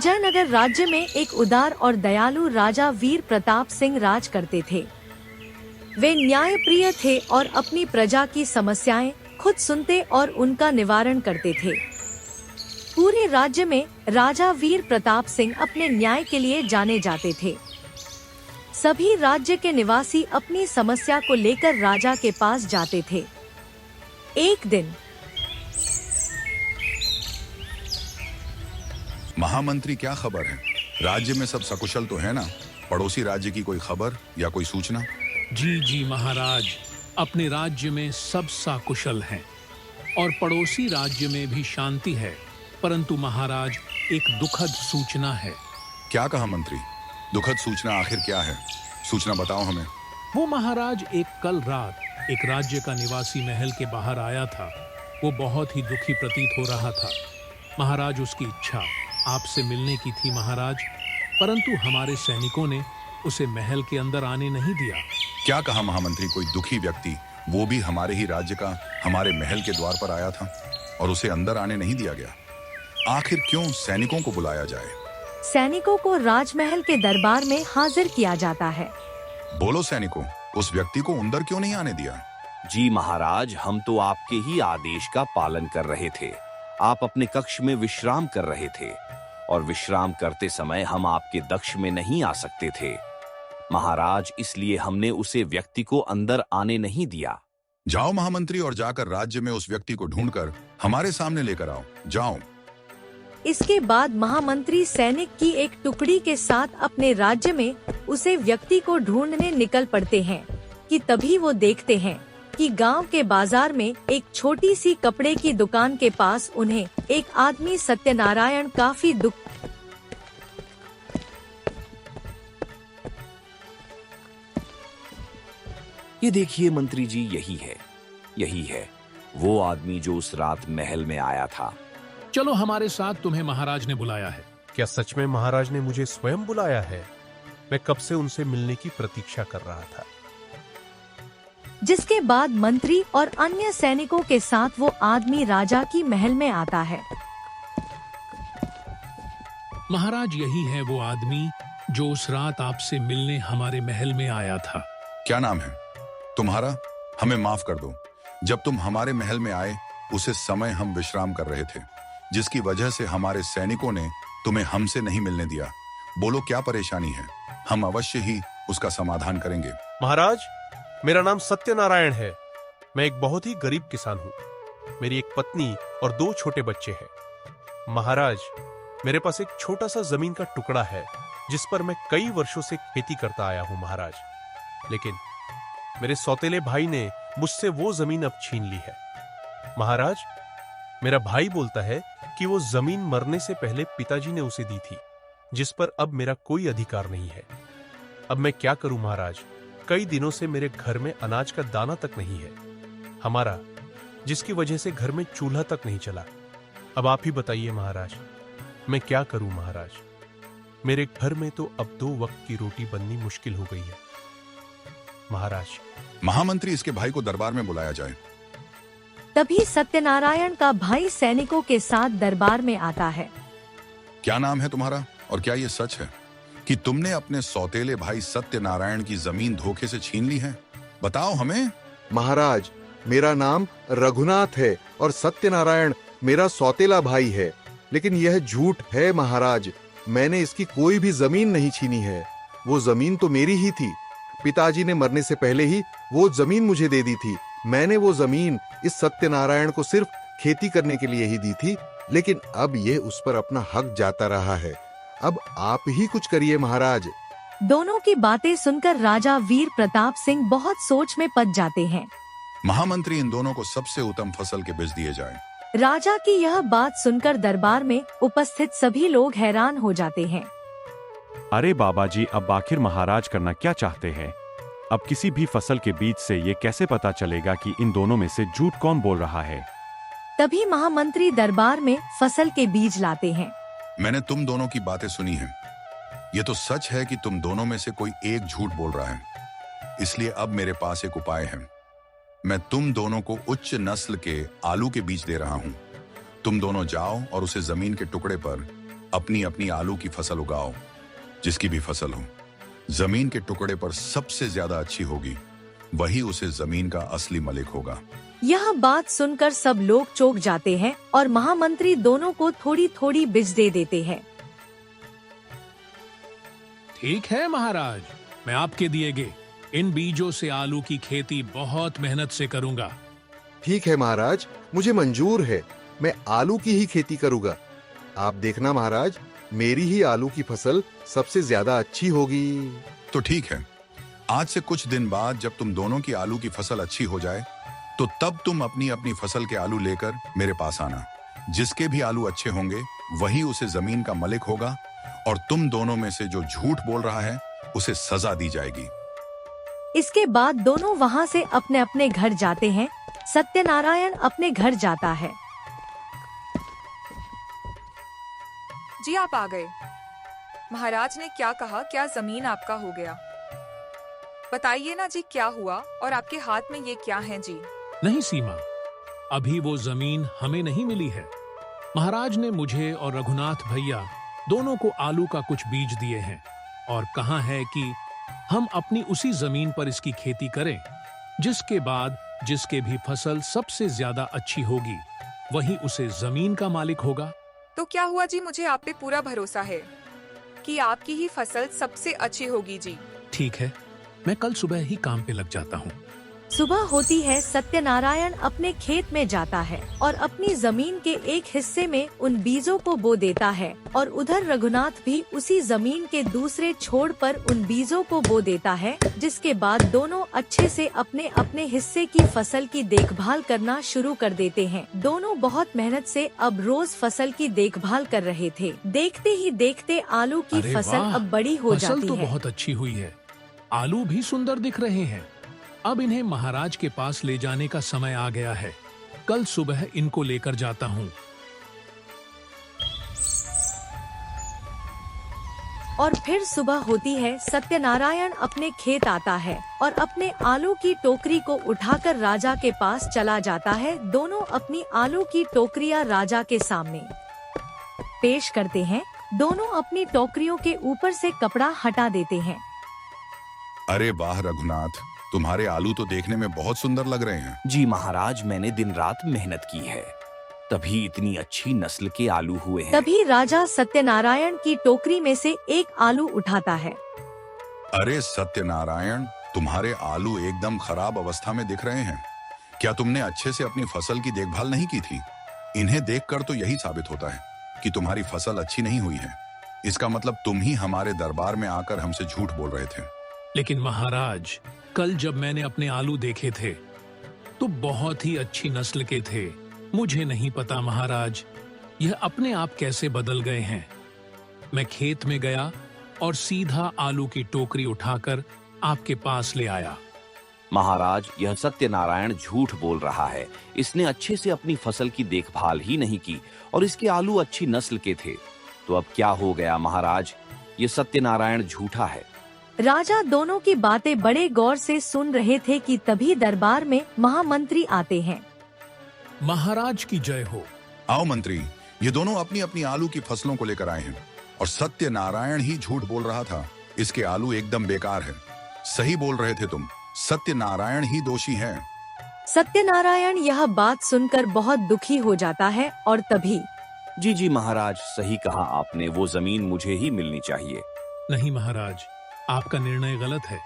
विजयनगर राज्य में एक उदार और दयालु राजा वीर प्रताप सिंह राज करते थे। वे न्यायप्रिय थे और अपनी प्रजा की समस्याएं खुद सुनते और उनका निवारण करते थे। पूरे राज्य में राजा वीर प्रताप सिंह अपने न्याय के लिए जाने जाते थे। सभी राज्य के निवासी अपनी समस्या को लेकर राजा के पास जाते थे। एक दिन महामंत्री, क्या खबर है? राज्य में सब सकुशल तो है ना? पड़ोसी राज्य की कोई खबर या कोई सूचना? जी जी महाराज, अपने राज्य में सब सकुशल हैं और पड़ोसी राज्य में भी शांति है, परंतु महाराज एक दुखद सूचना है। क्या कहा मंत्री? दुखद सूचना आखिर क्या है? सूचना बताओ हमें। वो महाराज, एक कल रात एक राज्य का निवासी महल के बाहर आया था। वो बहुत ही दुखी प्रतीत हो रहा था। महाराज, उसकी इच्छा आपसे मिलने की थी महाराज, परंतु हमारे सैनिकों ने उसे महल के अंदर आने नहीं दिया। क्या कहा महामंत्री? कोई दुखी व्यक्ति, वो भी हमारे ही राज्य का, हमारे महल के द्वार पर आया था और उसे अंदर आने नहीं दिया गया? आखिर क्यों सैनिकों को बुलाया जाए? सैनिकों को राजमहल के दरबार में हाजिर किया जाता है। बोलो सैनिकों, उस व्यक्ति को अंदर क्यों नहीं आने दिया? जी महाराज, हम तो आपके ही आदेश का पालन कर रहे थे। आप अपने कक्ष में विश्राम कर रहे थे और विश्राम करते समय हम आपके दक्ष में नहीं आ सकते थे महाराज, इसलिए हमने उसे व्यक्ति को अंदर आने नहीं दिया। जाओ महामंत्री, और जाकर राज्य में उस व्यक्ति को ढूंढकर हमारे सामने लेकर आओ। जाओ। इसके बाद महामंत्री सैनिक की एक टुकड़ी के साथ अपने राज्य में उसे व्यक्ति को ढूंढने निकल पड़ते हैं कि तभी वो देखते हैं कि गांव के बाजार में एक छोटी सी कपड़े की दुकान के पास उन्हें एक आदमी सत्यनारायण काफी दुख ये देखिए मंत्री जी, यही है वो आदमी जो उस रात महल में आया था। चलो हमारे साथ, तुम्हें महाराज ने बुलाया है। क्या सच में महाराज ने मुझे स्वयं बुलाया है? मैं कब से उनसे मिलने की प्रतीक्षा कर रहा था। जिसके बाद मंत्री और अन्य सैनिकों के साथ वो आदमी राजा की महल में आता है। महाराज, यही है वो आदमी जो उस रात आपसे मिलने हमारे महल में आया था। क्या नाम है तुम्हारा? हमें माफ कर दो। जब तुम हमारे महल में आए, उसे समय हम विश्राम कर रहे थे, जिसकी वजह से हमारे सैनिकों ने तुम्हें हमसे नहीं मिलने दिया। बोलो, क्या परेशानी है? हम अवश्य ही उसका समाधान करेंगे। महाराज, मेरा नाम सत्यनारायण है। मैं एक बहुत ही गरीब किसान हूँ। मेरी एक पत्नी और 2 छोटे बच्चे हैं। महाराज, मेरे पास एक छोटा सा जमीन का टुकड़ा है जिस पर मैं कई वर्षों से खेती करता आया हूँ महाराज, लेकिन मेरे सौतेले भाई ने मुझसे वो जमीन अब छीन ली है। महाराज, मेरा भाई बोलता है कि वो जमीन मरने से पहले पिताजी ने उसे दी थी, जिस पर अब मेरा कोई अधिकार नहीं है। अब मैं क्या करूं महाराज? कई दिनों से मेरे घर में अनाज का दाना तक नहीं है हमारा, जिसकी वजह से घर में चूल्हा तक नहीं चला। अब आप ही बताइए महाराज, मैं क्या करूं महाराज? मेरे घर में तो अब 2 वक्त की रोटी बननी मुश्किल हो गई है महाराज। महामंत्री, इसके भाई को दरबार में बुलाया जाए। तभी सत्यनारायण का भाई सैनिकों के साथ दरबार में आता है। क्या नाम है तुम्हारा, और क्या ये सच है कि तुमने अपने सौतेले भाई सत्यनारायण की जमीन धोखे से छीन ली है? बताओ हमें। महाराज, मेरा नाम रघुनाथ है और सत्यनारायण मेरा सौतेला भाई है, लेकिन यह झूठ है महाराज। मैंने इसकी कोई भी जमीन नहीं छीनी है। वो जमीन तो मेरी ही थी। पिताजी ने मरने से पहले ही वो जमीन मुझे दे दी थी। मैंने वो जमीन इस सत्यनारायण को सिर्फ खेती करने के लिए ही दी थी, लेकिन अब ये उस पर अपना हक जाता रहा है। अब आप ही कुछ करिए महाराज। दोनों की बातें सुनकर राजा वीर प्रताप सिंह बहुत सोच में पड़ जाते हैं। महामंत्री, इन दोनों को सबसे उत्तम फसल के बीज दिए जाएं। राजा की यह बात सुनकर दरबार में उपस्थित सभी लोग हैरान हो जाते हैं। अरे बाबा जी, अब आखिर महाराज करना क्या चाहते हैं? अब किसी भी फसल के बीज से ये कैसे पता चलेगा कि इन दोनों में से झूठ कौन बोल रहा है? तभी महामंत्री दरबार में फसल के बीज लाते हैं। मैंने तुम दोनों की बातें सुनी हैं। ये तो सच है कि तुम दोनों में से कोई एक झूठ बोल रहा है। इसलिए अब मेरे पास एक उपाय है। मैं तुम दोनों को उच्च नस्ल के आलू के बीज दे रहा हूं। तुम दोनों जाओ और उसे जमीन के टुकड़े पर अपनी अपनी आलू की फसल उगाओ। जिसकी भी फसल हो, जमीन के टुकड़े पर सबसे ज्यादा अच्छी होगी, वही उसे जमीन का असली मालिक होगा। यह बात सुनकर सब लोग चौंक जाते हैं और महामंत्री दोनों को थोड़ी थोड़ी बीज दे देते हैं। ठीक है महाराज, मैं आपके दिए गए इन बीजों से आलू की खेती बहुत मेहनत से करूंगा। ठीक है महाराज, मुझे मंजूर है। मैं आलू की ही खेती करूंगा। आप देखना महाराज, मेरी ही आलू की फसल सबसे ज्यादा अच्छी होगी। तो ठीक है, आज से कुछ दिन बाद जब तुम दोनों की आलू की फसल अच्छी हो जाए, तो तब तुम अपनी अपनी फसल के आलू लेकर मेरे पास आना। जिसके भी आलू अच्छे होंगे, वही उसे जमीन का मालिक होगा, और तुम दोनों में से जो झूठ बोल रहा है, उसे सजा दी जाएगी। इसके बाद दोनों वहाँ से अपने अपने घर जाते हैं। सत्यनारायण अपने घर जाता है। जी आप आ गए। महाराज ने क्या कहा, क्या जमीन आपका हो गया? बताइए ना जी, क्या हुआ और आपके हाथ में ये क्या है जी? नहीं सीमा, अभी वो जमीन हमें नहीं मिली है। महाराज ने मुझे और रघुनाथ भैया दोनों को आलू का कुछ बीज दिए हैं और कहा है कि हम अपनी उसी जमीन पर इसकी खेती करें, जिसके बाद जिसके भी फसल सबसे ज्यादा अच्छी होगी, वही उसे जमीन का मालिक होगा। तो क्या हुआ जी, मुझे आप पे पूरा भरोसा है कि आपकी ही फसल सबसे अच्छी होगी जी। ठीक है, मैं कल सुबह ही काम पे लग जाता हूँ। सुबह होती है, सत्यनारायण अपने खेत में जाता है और अपनी जमीन के एक हिस्से में उन बीजों को बो देता है, और उधर रघुनाथ भी उसी जमीन के दूसरे छोर पर उन बीजों को बो देता है। जिसके बाद दोनों अच्छे से अपने अपने हिस्से की फसल की देखभाल करना शुरू कर देते हैं। दोनों बहुत मेहनत से अब रोज फसल की देखभाल कर रहे थे। देखते ही देखते आलू की अरे फसल वाह, अब बड़ी हो फसल जाती तो है। बहुत अच्छी हुई है, आलू भी सुंदर दिख रहे हैं। अब इन्हें महाराज के पास ले जाने का समय आ गया है। कल सुबह इनको लेकर जाता हूँ। और फिर सुबह होती है, सत्यनारायण अपने खेत आता है और अपने आलू की टोकरी को उठाकर राजा के पास चला जाता है। दोनों अपनी आलू की टोकरियां राजा के सामने पेश करते हैं। दोनों अपनी टोकरियों के ऊपर से कपड़ा हटा देते हैं। अरे वाह रघुनाथ, तुम्हारे आलू तो देखने में बहुत सुंदर लग रहे हैं। जी महाराज, मैंने दिन रात मेहनत की है, तभी इतनी अच्छी नस्ल के आलू हुए हैं। तभी राजा सत्यनारायण की टोकरी में से एक आलू उठाता है। अरे सत्यनारायण, तुम्हारे आलू एकदम खराब अवस्था में दिख रहे हैं। क्या तुमने अच्छे से अपनी फसल की देखभाल नहीं की थी? इन्हें देखकर तो यही साबित होता है कि तुम्हारी फसल अच्छी नहीं हुई है। इसका मतलब तुम ही हमारे दरबार में आकर हमसे झूठ बोल रहे थे। लेकिन महाराज, कल जब मैंने अपने आलू देखे थे तो बहुत ही अच्छी नस्ल के थे। मुझे नहीं पता महाराज, यह अपने आप कैसे बदल गए हैं। मैं खेत में गया और सीधा आलू की टोकरी उठाकर आपके पास ले आया। महाराज, यह सत्यनारायण झूठ बोल रहा है। इसने अच्छे से अपनी फसल की देखभाल ही नहीं की और इसके आलू अच्छी नस्ल के थे। तो अब क्या हो गया महाराज? ये सत्यनारायण झूठा है। राजा दोनों की बातें बड़े गौर से सुन रहे थे कि तभी दरबार में महामंत्री आते हैं। महाराज की जय हो। आओ मंत्री, ये दोनों अपनी अपनी आलू की फसलों को लेकर आए हैं और सत्यनारायण ही झूठ बोल रहा था। इसके आलू एकदम बेकार है। सही बोल रहे थे तुम, सत्यनारायण ही दोषी हैं। सत्यनारायण यह बात सुनकर बहुत दुखी हो जाता है और तभी जी महाराज, सही कहा आपने, वो जमीन मुझे ही मिलनी चाहिए। नहीं महाराज, आपका निर्णय गलत है।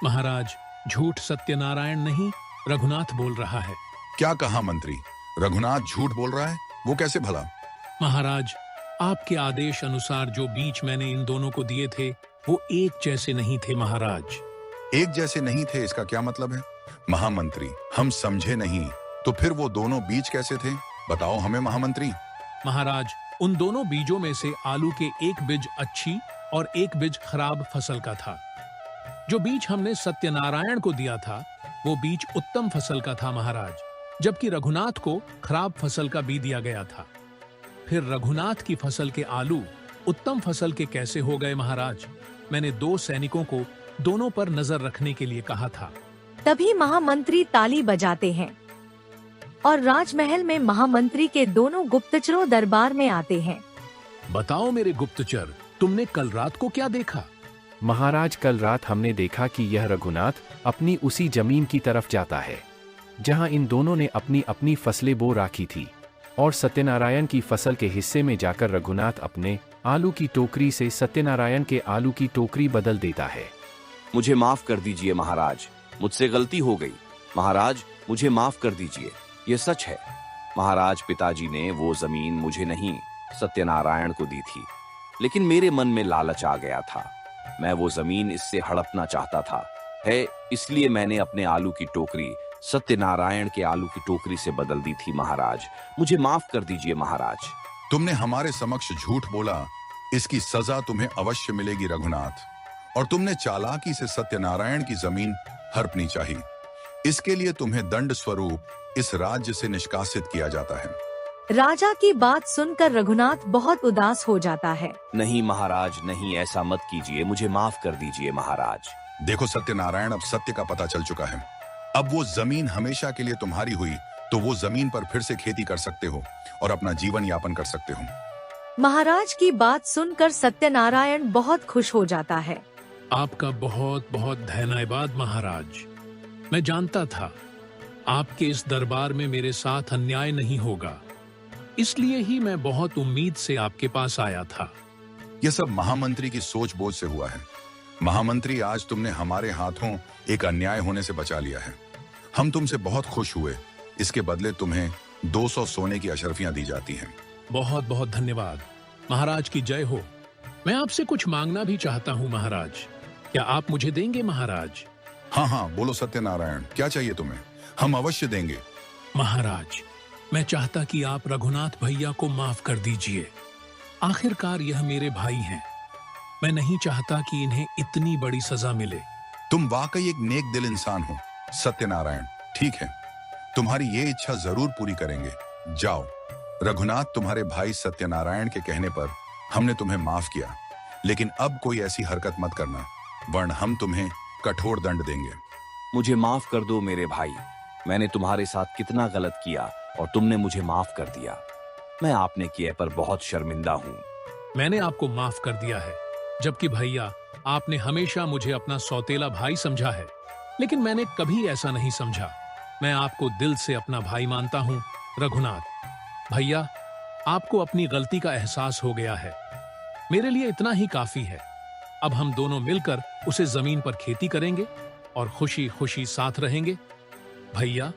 महाराज, झूठ सत्यनारायण नहीं, रघुनाथ बोल रहा है। क्या कहा मंत्री? रघुनाथ झूठ बोल रहा है? वो कैसे भला? महाराज, आपके आदेश अनुसार जो बीज मैंने इन दोनों को दिए थे वो एक जैसे नहीं थे महाराज। एक जैसे नहीं थे, इसका क्या मतलब है? महामंत्री, हम समझे नहीं। तो फिर वो दोनों बीज कैसे थे? बताओ हमें महामंत्री। महाराज, उन दोनों बीजों में से आलू के एक बीज अच्छी और एक बीज खराब फसल का था। जो बीज हमने सत्यनारायण को दिया था वो बीज उत्तम फसल का था महाराज, जबकि रघुनाथ को खराब फसल का बीज दिया गया था। फिर रघुनाथ की फसल के आलू उत्तम फसल के कैसे हो गए महाराज? मैंने 2 सैनिकों को दोनों पर नजर रखने के लिए कहा था। तभी महामंत्री ताली बजाते हैं और राजमहल में महामंत्री के दोनों गुप्तचरों दरबार में आते हैं। बताओ मेरे गुप्तचर, तुमने कल रात को क्या देखा? महाराज, कल रात हमने देखा कि यह रघुनाथ अपनी उसी जमीन की तरफ जाता है जहां इन दोनों ने अपनी अपनी फसलें बो रखी थी, और सत्यनारायण की फसल के हिस्से में जाकर रघुनाथ अपने आलू की टोकरी से सत्यनारायण के आलू की टोकरी बदल देता है। मुझे माफ कर दीजिए महाराज, मुझसे गलती हो गई। महाराज, मुझे माफ कर दीजिए, यह सच है। महाराज, पिताजी ने वो जमीन मुझे नहीं, सत्यनारायण को दी थी, लेकिन मेरे मन में लालच आ गया था। मैं वो जमीन इससे हड़पना चाहता था, इसलिए मैंने अपने आलू की टोकरी सत्यनारायण के आलू की टोकरी से बदल दी थी। महाराज, मुझे माफ कर दीजिए महाराज। तुमने हमारे समक्ष झूठ बोला, इसकी सजा तुम्हें अवश्य मिलेगी रघुनाथ। और तुमने चालाकी से सत्यनारायण की जमीन हड़पनी चाहिए। इसके लिए तुम्हें दंड स्वरूप इस राज्य से निष्कासित किया जाता है। राजा की बात सुनकर रघुनाथ बहुत उदास हो जाता है। नहीं महाराज, नहीं, ऐसा मत कीजिए, मुझे माफ कर दीजिए महाराज। देखो सत्यनारायण, अब सत्य का पता चल चुका है। अब वो जमीन हमेशा के लिए तुम्हारी हुई तो वो जमीन पर फिर से खेती कर सकते हो और अपना जीवन यापन कर सकते हो। महाराज की बात सुनकर सत्यनारायण बहुत खुश हो जाता है। आपका बहुत बहुत धन्यवाद महाराज। मैं जानता था आपके इस दरबार में मेरे साथ अन्याय नहीं होगा, इसलिए ही मैं बहुत उम्मीद से आपके पास आया था। यह सब महामंत्री की सोच बोझ से हुआ है। महामंत्री, आज तुमने हमारे हाथों एक अन्याय होने से बचा लिया है। हम तुमसे बहुत खुश हुए। इसके बदले तुम्हें 200 सोने की अशर्फियां दी जाती हैं। बहुत बहुत धन्यवाद। महाराज की जय हो। मैं आपसे कुछ मांगना भी चाहता हूँ महाराज, क्या आप मुझे देंगे महाराज? हाँ हाँ, बोलो सत्यनारायण, क्या चाहिए तुम्हें? हम अवश्य देंगे। महाराज, मैं चाहता कि आप रघुनाथ भैया को माफ कर दीजिए। आखिरकार यह मेरे भाई हैं। मैं नहीं चाहता कि इन्हें इतनी बड़ी सजा मिले। तुम वाकई एक नेक दिल इंसान हो सत्यनारायण। ठीक है, तुम्हारी ये इच्छा जरूर पूरी करेंगे। जाओ, रघुनाथ, तुम्हारे भाई सत्यनारायण के कहने पर हमने तुम्हें माफ किया, लेकिन अब कोई ऐसी हरकत मत करना, वरना हम तुम्हें कठोर दंड देंगे। मुझे माफ कर दो मेरे भाई। मैंने तुम्हारे साथ कितना गलत किया और तुमने मुझे माफ कर दिया। मैं आपने किए पर बहुत शर्मिंदा हूँ। मैंने आपको माफ कर दिया है, जबकि भैया आपने हमेशा मुझे अपना सौतेला भाई समझा है, लेकिन मैंने कभी ऐसा नहीं समझा। मैं आपको दिल से अपना भाई मानता हूँ रघुनाथ भैया। आपको अपनी गलती का एहसास हो गया है, मेरे लिए इतना ही काफी है। अब हम दोनों मिलकर उसे जमीन पर खेती करेंगे और खुशी खुशी साथ रहेंगे। भैया,